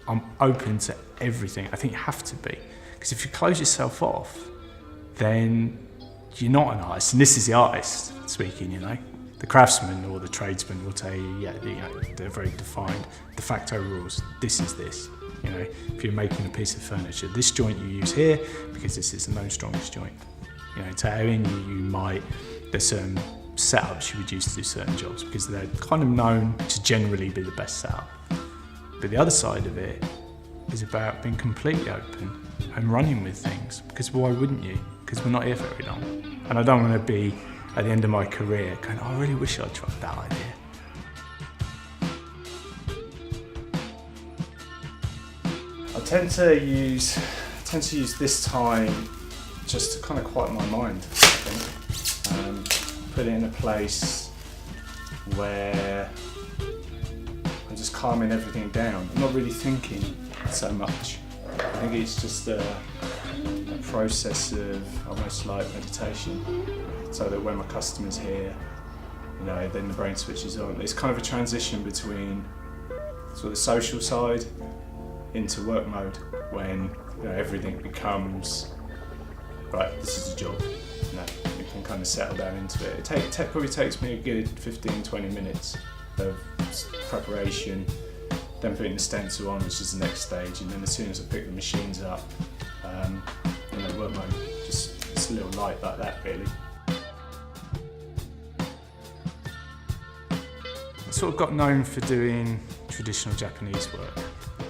I'm open to everything. I think you have to be. Because if you close yourself off, then you're not an artist. And this is the artist speaking, you know. The craftsman or the tradesman will tell you, yeah, you know, they're very defined de facto rules. This is this. You know, if you're making a piece of furniture, this joint you use here because this is the known strongest joint. You know, tailoring, there's certain setups you would use to do certain jobs because they're kind of known to generally be the best setup. But the other side of it is about being completely open and running with things, because why wouldn't you? Because we're not here for very long. And I don't want to be at the end of my career going, oh, I really wish I'd tried that idea. I tend to use this time just to kind of quiet my mind, I think. Put it in a place where I'm just calming everything down. I'm not really thinking so much. I think it's just a process of almost like meditation, so that when my customer's here, you know, then the brain switches on. It's kind of a transition between sort of the social side into work mode, when, you know, everything becomes, right, this is a job. You know, you can kind of settle down into it. It probably takes me a good 15-20 minutes of preparation, then putting the stencil on, which is the next stage, and then as soon as I pick the machines up, you know, work mode, just it's a little light like that, really. I sort of got known for doing traditional Japanese work,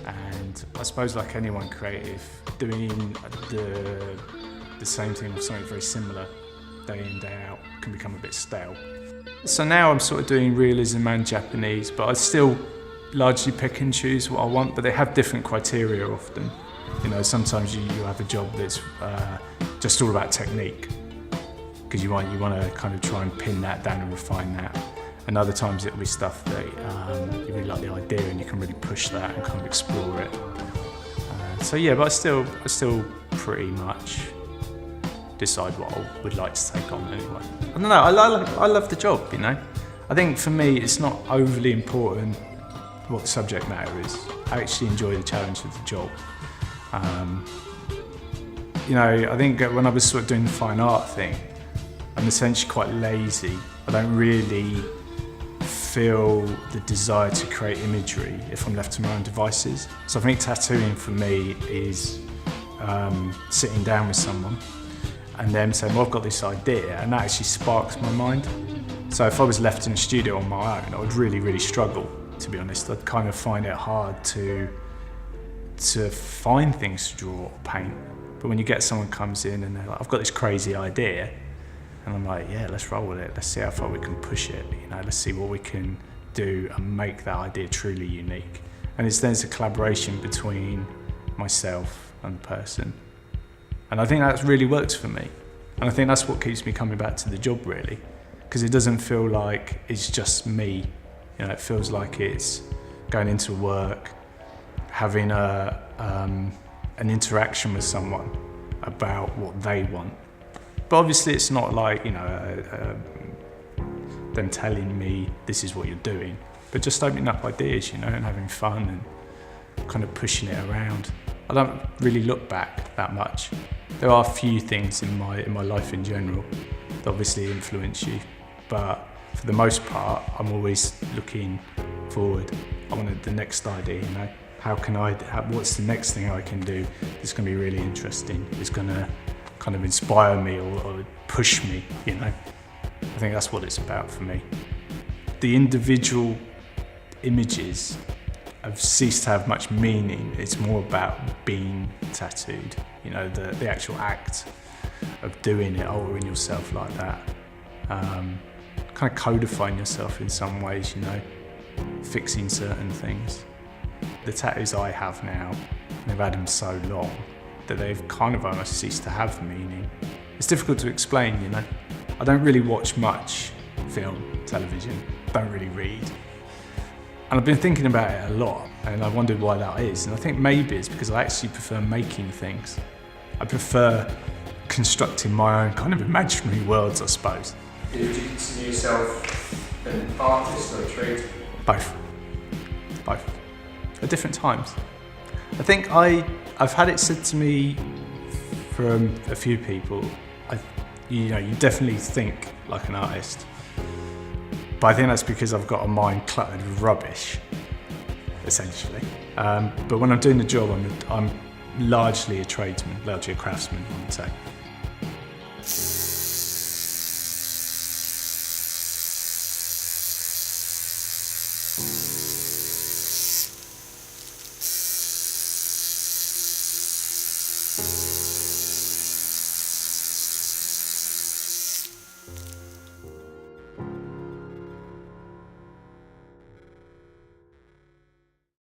and I suppose like anyone creative, doing the same thing or something very similar day in, day out can become a bit stale. So now I'm sort of doing realism and Japanese, but I still largely pick and choose what I want, but they have different criteria often. You know, sometimes you have a job that's just all about technique, because you want to kind of try and pin that down and refine that. And other times it'll be stuff that you really like the idea and you can really push that and kind of explore it. So yeah, but I still pretty much decide what I would like to take on anyway. I don't know, I love the job, you know. I think for me it's not overly important what the subject matter is. I actually enjoy the challenge of the job. You know, I think when I was sort of doing the fine art thing, I'm essentially quite lazy. I don't really feel the desire to create imagery if I'm left to my own devices. So I think tattooing for me is sitting down with someone and then saying, well, I've got this idea, and that actually sparks my mind. So if I was left in a studio on my own, I would really, really struggle, to be honest. I'd kind of find it hard to find things to draw or paint. But when you get someone comes in and they're like, I've got this crazy idea, and I'm like, yeah, let's roll with it. Let's see how far we can push it. You know, let's see what we can do and make that idea truly unique. And there's a collaboration between myself and the person. And I think that really works for me. And I think that's what keeps me coming back to the job, really. Because it doesn't feel like it's just me. You know, it feels like it's going into work, having an interaction with someone about what they want. But obviously it's not like, you know, them telling me this is what you're doing, but just opening up ideas, you know, and having fun and kind of pushing it around. I don't really look back that much. There are a few things in my life in general that obviously influence you, but for the most part, I'm always looking forward. I want the next idea, you know. What's the next thing I can do that's going to be really interesting? It's going to kind of inspire me or push me, you know. I think that's what it's about for me. The individual images have ceased to have much meaning. It's more about being tattooed, you know, the actual act of doing it, altering yourself like that. Kind of codifying yourself in some ways, you know, fixing certain things. The tattoos I have now, they've had them so long that they've kind of almost ceased to have meaning. It's difficult to explain, you know. I don't really watch much film, television, don't really read. And I've been thinking about it a lot, and I wondered why that is. And I think maybe it's because I actually prefer making things. I prefer constructing my own kind of imaginary worlds, I suppose. Do you consider yourself an artist or a trade? Both. At different times. I think I've had it said to me from a few people, you definitely think like an artist. But I think that's because I've got a mind cluttered with rubbish, essentially. But when I'm doing the job, I'm largely a tradesman, largely a craftsman, I would say.